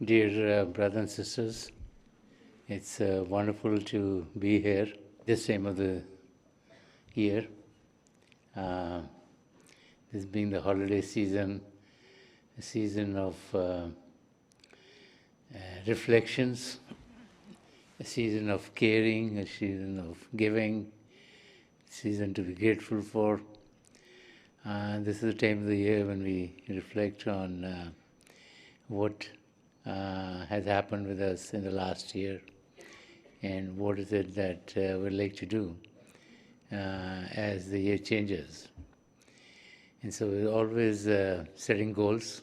Dear brothers and sisters, it's wonderful to be here this time of the year. This being the holiday season, a season of reflections, a season of caring, a season of giving, a season to be grateful for. This is the time of the year when we reflect on what has happened with us in the last year and what is it that we'd like to do as the year changes. And so we're always setting goals,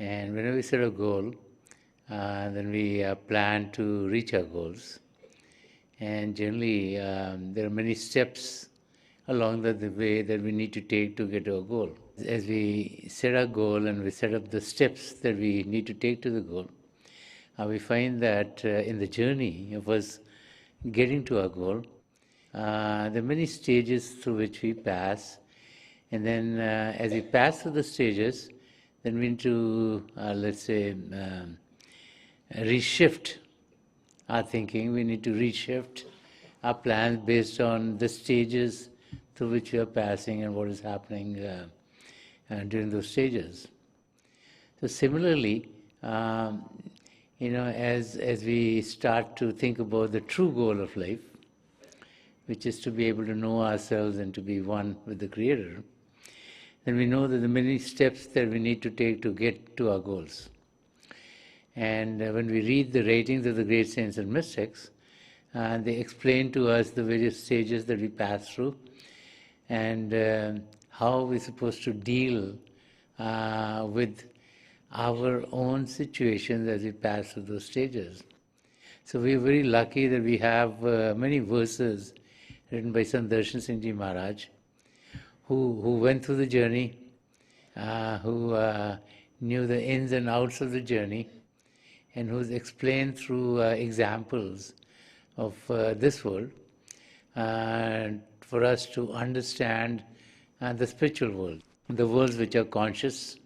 and whenever we set a goal, then we plan to reach our goals. And generally there are many steps along the way that we need to take to get to our goal. As we set our goal and we set up the steps that we need to take to the goal, we find that in the journey of us getting to our goal, there are many stages through which we pass. And then as we pass through the stages, then we need to, reshift our thinking. We need to reshift our plans based on the stages through which we are passing and what is happening during those stages. So similarly, as we start to think about the true goal of life, which is to be able to know ourselves and to be one with the Creator, then we know that there are many steps that we need to take to get to our goals. And when we read the writings of the great saints and mystics, they explain to us the various stages that we pass through and how we're supposed to deal with our own situations as we pass through those stages. So we're very lucky that we have many verses written by Sant Rajinder Singh Maharaj, who went through the journey, who knew the ins and outs of the journey, and who's explained through examples of this world for us to understand the spiritual world, the worlds which are conscious,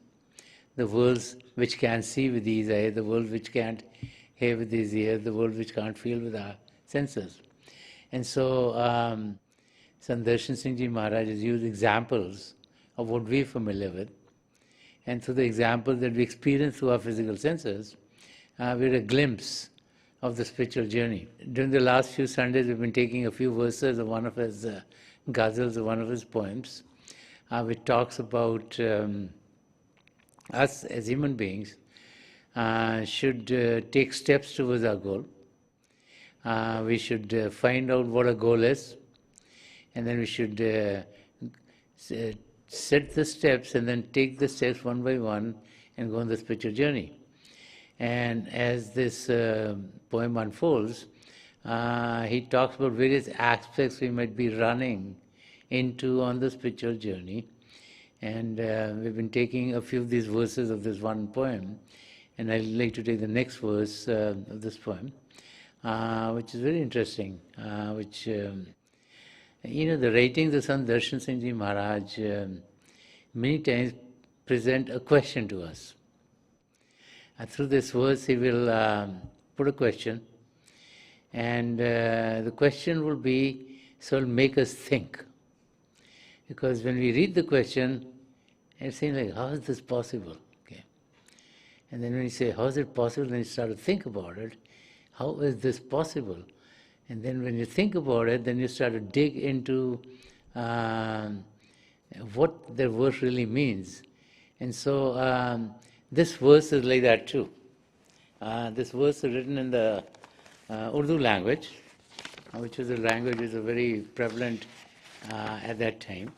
the worlds which can see with these eyes, the world which can't hear with these ears, the world which can't feel with our senses. And so Sant Rajinder Singh Maharaj has used examples of what we're familiar with, and through the examples that we experience through our physical senses, we had a glimpse of the spiritual journey. During the last few Sundays, we've been taking a few verses of one of his ghazals, of one of his poems, which talks about us as human beings should take steps towards our goal. We should find out what our goal is, and then we should set the steps and then take the steps one by one and go on the spiritual journey. And as this poem unfolds, he talks about various aspects we might be running into on the spiritual journey. And we've been taking a few of these verses of this one poem, and I'd like to take the next verse of this poem, which is very interesting, which, the writings of Sant Rajinder Singh Maharaj many times present a question to us. Through this verse, he will put a question, and the question will be, so it'll make us think. Because when we read the question, it seems like, how is this possible? Okay. And then when you say, how is it possible, then you start to think about it. How is this possible? And then when you think about it, then you start to dig into what the verse really means. And so this verse is like that too. This verse is written in the Urdu language, which is a language which is very prevalent at that time.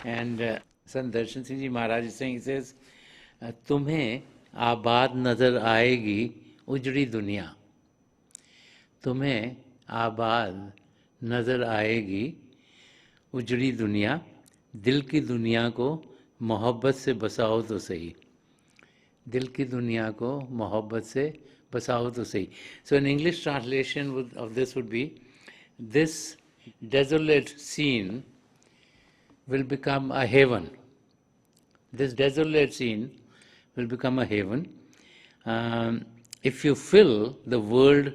And Sant Rajinder Singh Ji Maharaj is saying, he says, तुम्हें आबाद नजर आएगी उजड़ी दुनिया, तुम्हें आबाद नजर आएगी उजड़ी दुनिया, दिल की दुनिया को मोहब्बत से बसाओ तो सही, दिल की दुनिया को मोहब्बत से बसाओ तो सही. So an English translation of this would be, this desolate scene will become a heaven. This desolate scene will become a heaven if you fill the world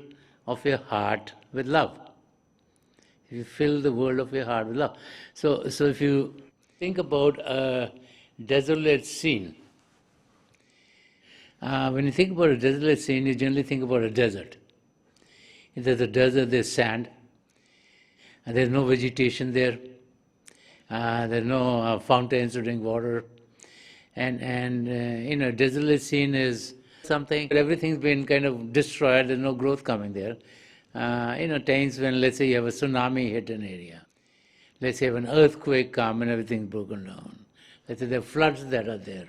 of your heart with love. If you fill the world of your heart with love. So if you think about a desolate scene, when you think about a desolate scene, you generally think about a desert. If there's a desert, there's sand, and there's no vegetation there. There's no fountains to drink water. And desolate scene is something, everything's been kind of destroyed, there's no growth coming there. Times when, let's say, you have a tsunami hit an area. Let's say you have an earthquake come and everything's broken down. Let's say there are floods that are there.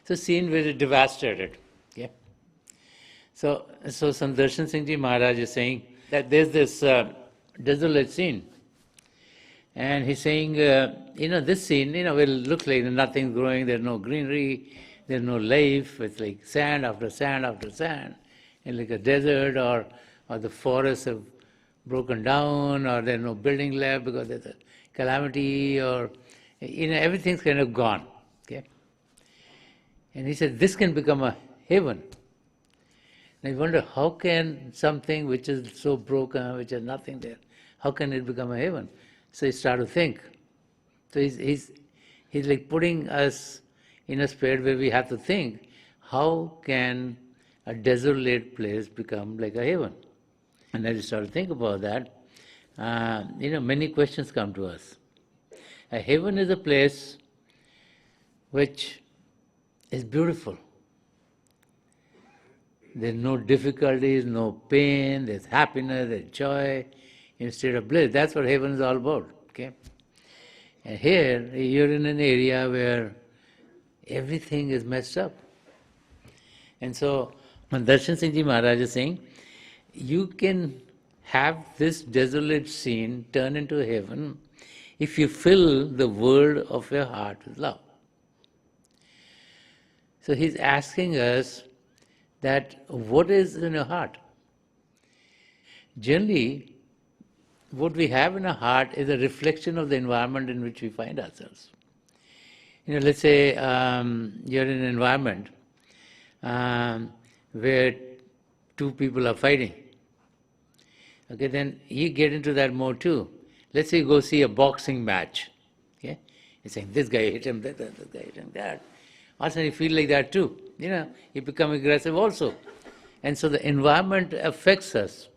So scene very devastated. Okay? So Sant Rajinder Singh Ji Maharaj is saying that there's this desolate scene. And he's saying, this scene, will look like nothing's growing, there's no greenery, there's no life, it's like sand after sand after sand, and like a desert, or the forests have broken down, or there's no building left because there's a calamity, or, everything's kind of gone, okay? And he said, this can become a heaven. And I wonder, how can something which is so broken, which has nothing there, how can it become a heaven? So he started to think. So he's like putting us in a spirit where we have to think, how can a desolate place become like a heaven? And as we start to think about that, many questions come to us. A heaven is a place which is beautiful. There's no difficulties, no pain, there's happiness, there's joy, in a state of bliss. That's what heaven is all about. Okay? And here, you're in an area where everything is messed up. And so, Darshan Singh Ji Maharaj is saying, you can have this desolate scene turn into heaven if you fill the world of your heart with love. So he's asking us that what is in your heart? Generally, what we have in our heart is a reflection of the environment in which we find ourselves. Let's say you're in an environment where two people are fighting. Okay, then you get into that mode too. Let's say you go see a boxing match. Okay, you're saying this guy hit him, that, this guy hit him, that. Also, you feel like that too. You become aggressive also, and so the environment affects us,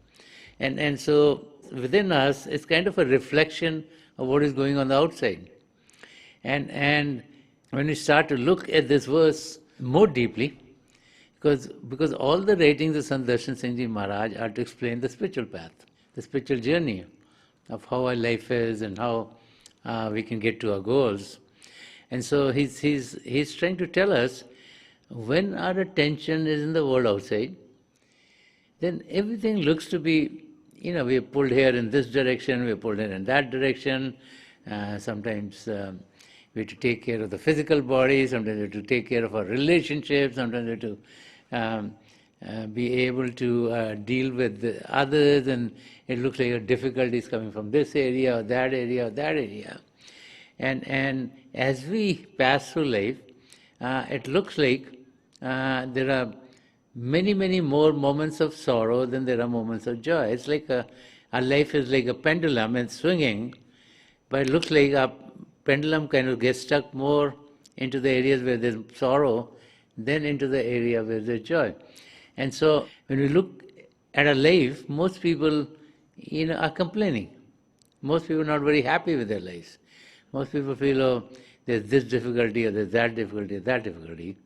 and so within us, it's kind of a reflection of what is going on the outside. And when we start to look at this verse more deeply, because all the writings of Sant Darshan Singh Ji Maharaj are to explain the spiritual path, the spiritual journey of how our life is and how we can get to our goals. And so he's trying to tell us, when our attention is in the world outside, then everything looks to be, we're pulled here in this direction, we're pulled here in that direction. Sometimes we have to take care of the physical body, sometimes we have to take care of our relationships, sometimes we have to be able to deal with the others, and it looks like a difficulty is coming from this area or that area or that area. And as we pass through life, it looks like there are many, many more moments of sorrow than there are moments of joy. It's like our life is like a pendulum, and swinging, but it looks like our pendulum kind of gets stuck more into the areas where there's sorrow than into the area where there's joy. And so when we look at our life, most people are complaining. Most people are not very happy with their lives. Most people feel, oh, there's this difficulty, or there's that difficulty, or that difficulty.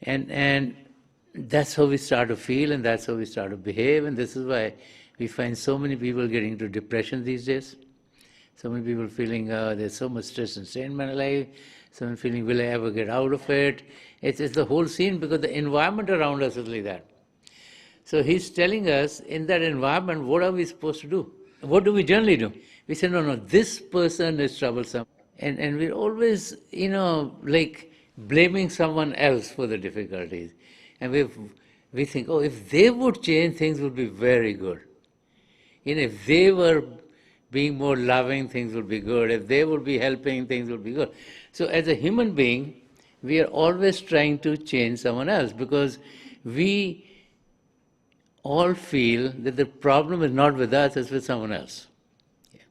And that's how we start to feel, and that's how we start to behave, and this is why we find so many people getting into depression these days. So many people feeling there's so much stress and strain in my life. Someone feeling, will I ever get out of it? It's the whole scene, because the environment around us is like that. So he's telling us, in that environment, what are we supposed to do? What do we generally do? We say, no, this person is troublesome. And we're always, like blaming someone else for the difficulties. And we think, oh, if they would change, things would be very good. If they were being more loving, things would be good. If they would be helping, things would be good. So as a human being, we are always trying to change someone else, because we all feel that the problem is not with us, it's with someone else. Yeah.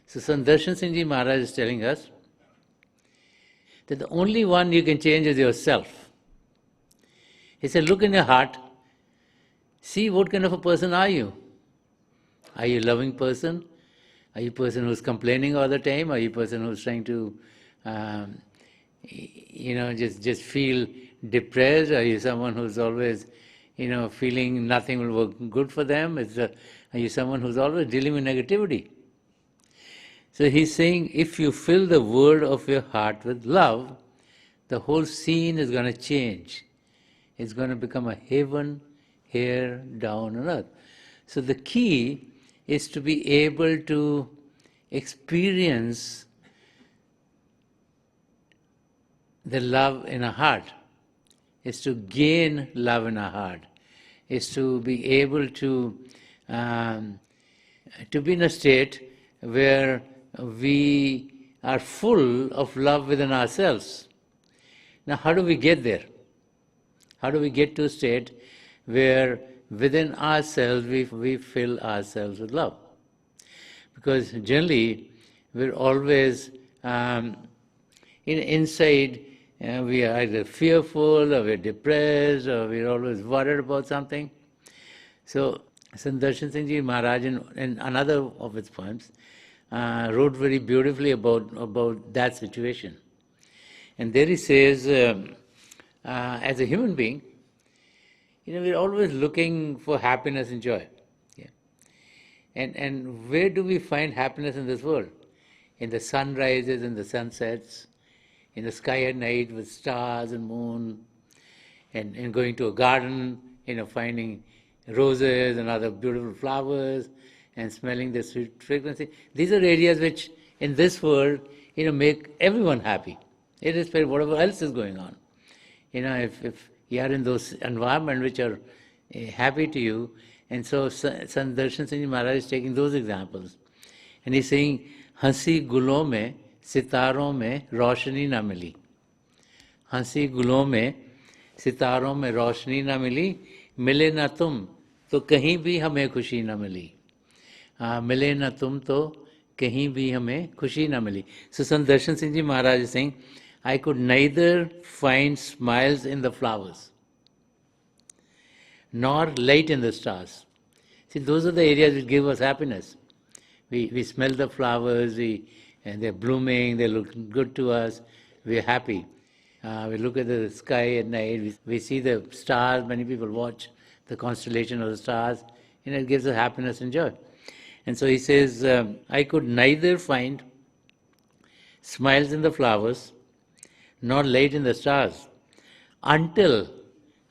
So Sant Darshan Singh Ji Maharaj is telling us that the only one you can change is yourself. He said, look in your heart, see what kind of a person are you. Are you a loving person? Are you a person who's complaining all the time? Are you a person who's trying to, just feel depressed? Are you someone who's always, feeling nothing will work good for them? Are you someone who's always dealing with negativity? So he's saying, if you fill the world of your heart with love, the whole scene is going to change. It's going to become a heaven here down on earth. So the key is to be able to experience the love in our heart, is to gain love in our heart, is to be able to be in a state where we are full of love within ourselves. Now, how do we get there? How do we get to a state where within ourselves we fill ourselves with love? Because generally we're always inside we are either fearful or we're depressed or we're always worried about something. So Sant Darshan Singh Ji Maharaj in another of his poems wrote very beautifully about that situation. And there he says, as a human being, we're always looking for happiness and joy. Yeah. And where do we find happiness in this world? In the sunrises and the sunsets, in the sky at night with stars and moon, and going to a garden, finding roses and other beautiful flowers and smelling the sweet fragrance. These are areas which in this world, make everyone happy, irrespective of whatever else is going on. If you are in those environments which are happy to you, and so Sant Darshan Singh Ji Maharaj is taking those examples. And he's saying, हंसी गुलों में सितारों में रोशनी ना मिली, हंसी गुलों में सितारों में रोशनी ना मिली, मिले ना तुम तो कहीं भी हमें खुशी ना मिली, मिले ना तुम तो कहीं भी हमें खुशी ना मिली. So Sant Darshan Singh Ji Maharaj is saying, I could neither find smiles in the flowers nor light in the stars. See, those are the areas which give us happiness. We smell the flowers, and they're blooming, they look good to us, we're happy. We look at the sky at night, we see the stars, many people watch the constellation of the stars, it gives us happiness and joy. And so he says, I could neither find smiles in the flowers nor light in the stars until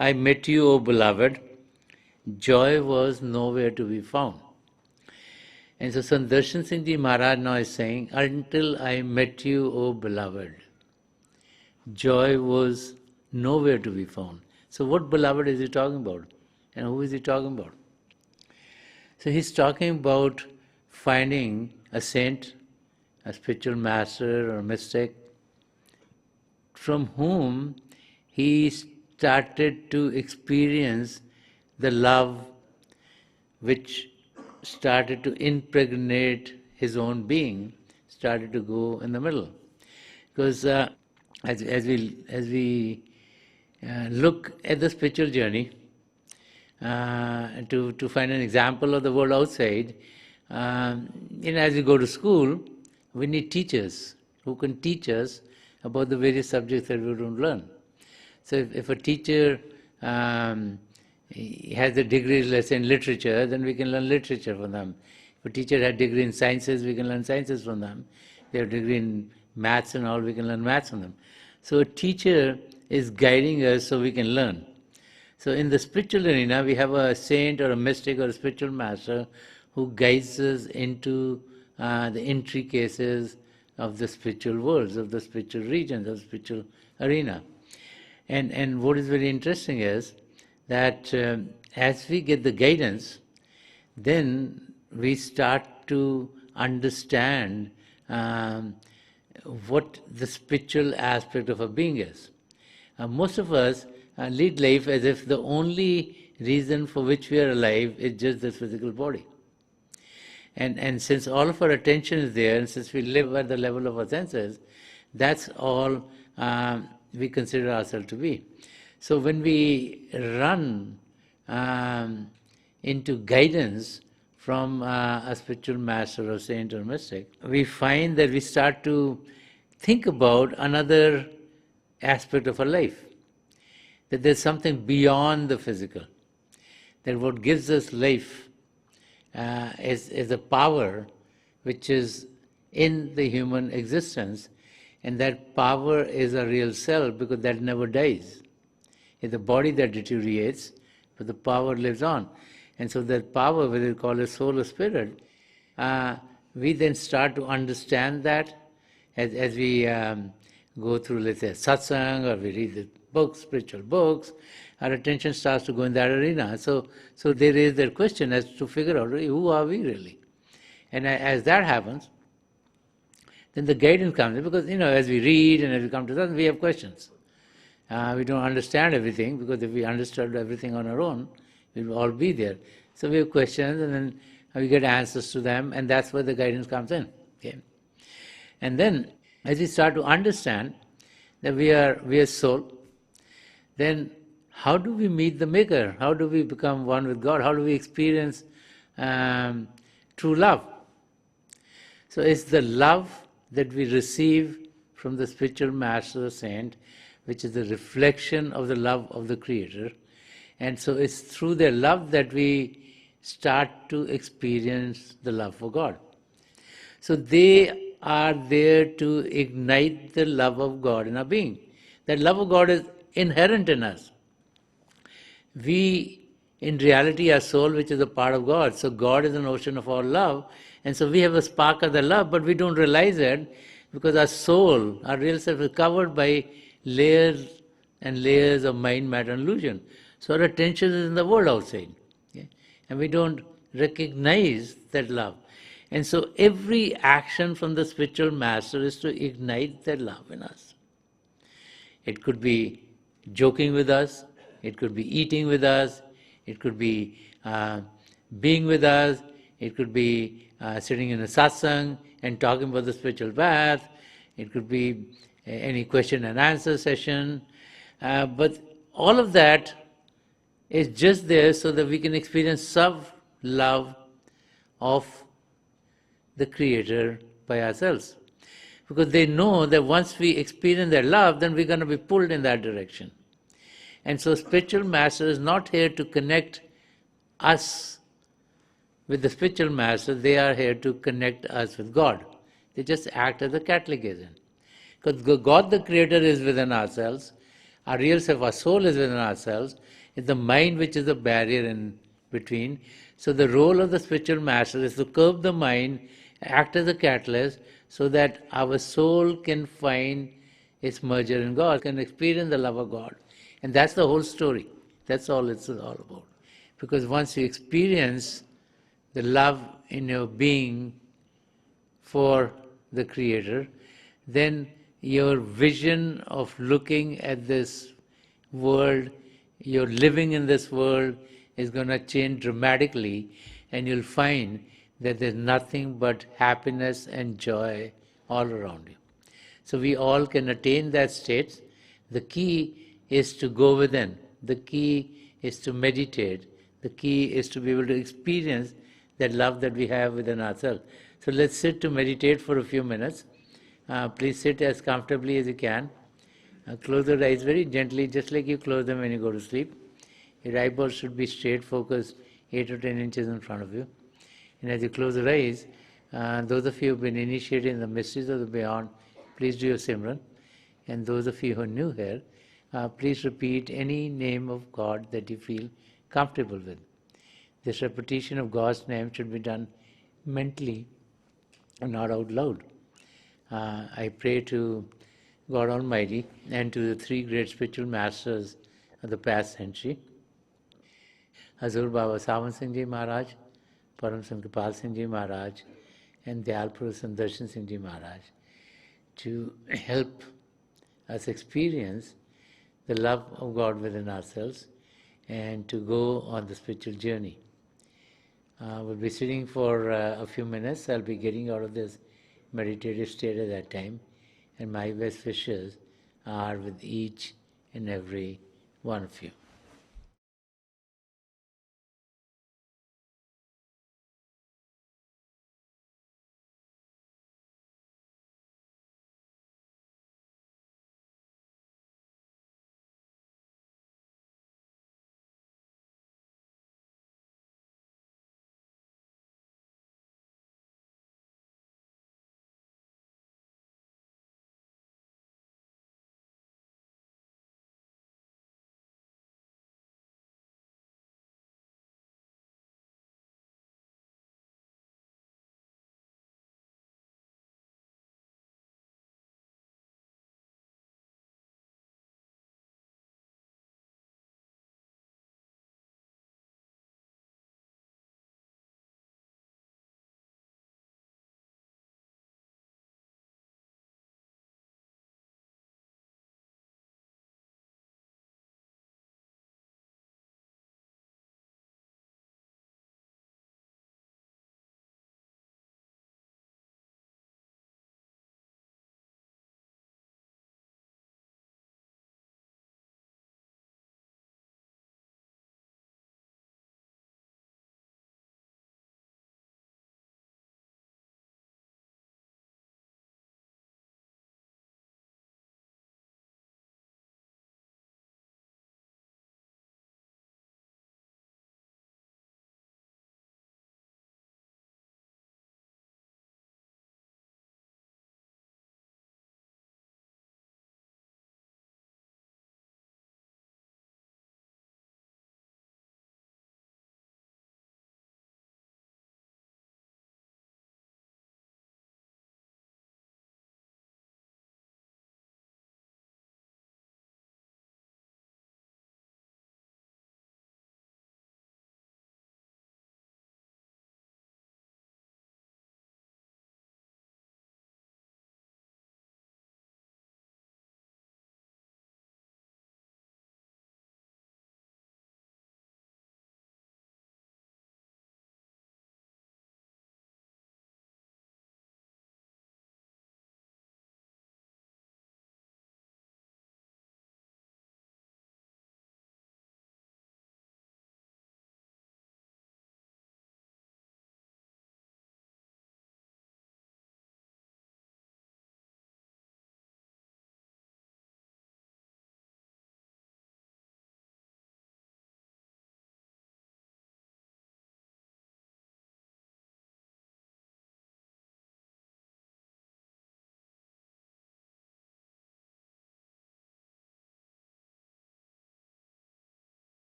I met you, O beloved. Joy was nowhere to be found. And so Sant Darshan Singh Ji Maharaj now is saying, until I met you, O beloved, joy was nowhere to be found. So what beloved is he talking about? And who is he talking about? So he's talking about finding a saint, a spiritual master or a mystic, from whom he started to experience the love which started to impregnate his own being, started to go in the middle. Because as we look at the spiritual journey, to find an example of the world outside, as we go to school, we need teachers who can teach us about the various subjects that we don't learn. So if a teacher has a degree, let's say, in literature, then we can learn literature from them. If a teacher has a degree in sciences, we can learn sciences from them. If they have a degree in maths and all, we can learn maths from them. So a teacher is guiding us so we can learn. So in the spiritual arena, we have a saint or a mystic or a spiritual master who guides us into the intricacies of the spiritual worlds, of the spiritual regions, of the spiritual arena. And what is very interesting is that as we get the guidance, then we start to understand what the spiritual aspect of a being is. Most of us lead life as if the only reason for which we are alive is just this physical body. And since all of our attention is there, and since we live at the level of our senses, that's all we consider ourselves to be. So when we run into guidance from a spiritual master or saint or mystic, we find that we start to think about another aspect of our life, that there's something beyond the physical, that what gives us life is a power which is in the human existence, and that power is a real self because that never dies. It's the body that deteriorates, but the power lives on. And so that power, whether you call it soul or spirit, we then start to understand that as we go through, let's say, satsang, or we read the books, spiritual books, our attention starts to go in that arena. So there is that question as to figure out, who are we really? And as that happens, then the guidance comes in, because, as we read and as we come to that, we have questions. We don't understand everything, because if we understood everything on our own, we will all be there. So we have questions, and then we get answers to them, and that's where the guidance comes in. Okay? And then, as we start to understand that we are soul, then how do we meet the Maker? How do we become one with God? How do we experience true love? So it's the love that we receive from the spiritual master or saint, which is the reflection of the love of the Creator. And so it's through their love that we start to experience the love for God. So they are there to ignite the love of God in our being. That love of God is inherent in us. We, in reality, are soul, which is a part of God. So God is an ocean of all love. And so we have a spark of the love, but we don't realize it, because our soul, our real self, is covered by layers and layers of mind, matter, and illusion. So our attention is in the world outside. Okay? And we don't recognize that love. And so every action from the spiritual master is to ignite that love in us. It could be joking with us, it could be eating with us, it could be being with us, it could be sitting in a satsang and talking about the spiritual path, it could be any question and answer session. But all of that is just there so that we can experience self-love of the Creator by ourselves. Because they know that once we experience their love, then we're going to be pulled in that direction. And so spiritual master is not here to connect us with the spiritual master, they are here to connect us with God. They just act as a catalytic agent. Because God the Creator is within ourselves, our real self, our soul is within ourselves, it's the mind which is the barrier in between. So the role of the spiritual master is to curb the mind, act as a catalyst, so that our soul can find its merger in God, can experience the love of God. And that's the whole story. That's all it's all about. Because once you experience the love in your being for the Creator, then your vision of looking at this world, your living in this world is going to change dramatically, and you'll find that there's nothing but happiness and joy all around you. So we all can attain that state. The key is to go within. The key is to meditate. The key is to be able to experience that love that we have within ourselves. So let's sit to meditate for a few minutes. Please sit as comfortably as you can. Close your eyes very gently, just like you close them when you go to sleep. Your eyeballs should be straight, focused 8 or 10 inches in front of you. And as you close your eyes, those of you who have been initiated in the mysteries of the beyond, please do your Simran. And those of you who are new here, please repeat any name of God that you feel comfortable with. This repetition of God's name should be done mentally and not out loud. I pray to God Almighty and to the three great spiritual masters of the past century, Hazur Baba Sawan Singh Ji Maharaj, Param Sant Kripal Singh Ji Maharaj, and Dayal Purush Sant Darshan Singh Ji Maharaj, to help us experience the love of God within ourselves and to go on the spiritual journey. We'll be sitting for a few minutes. I'll be getting out of this meditative state at that time, and my best wishes are with each and every one of you.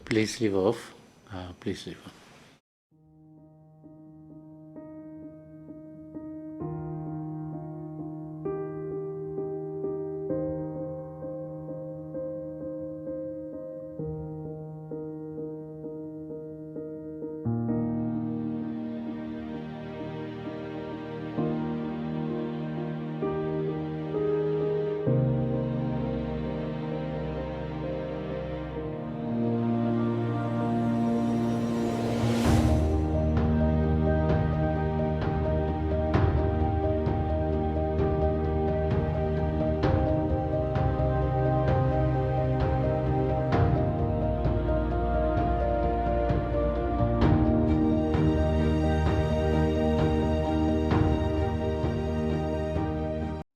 Please leave off. Please leave off.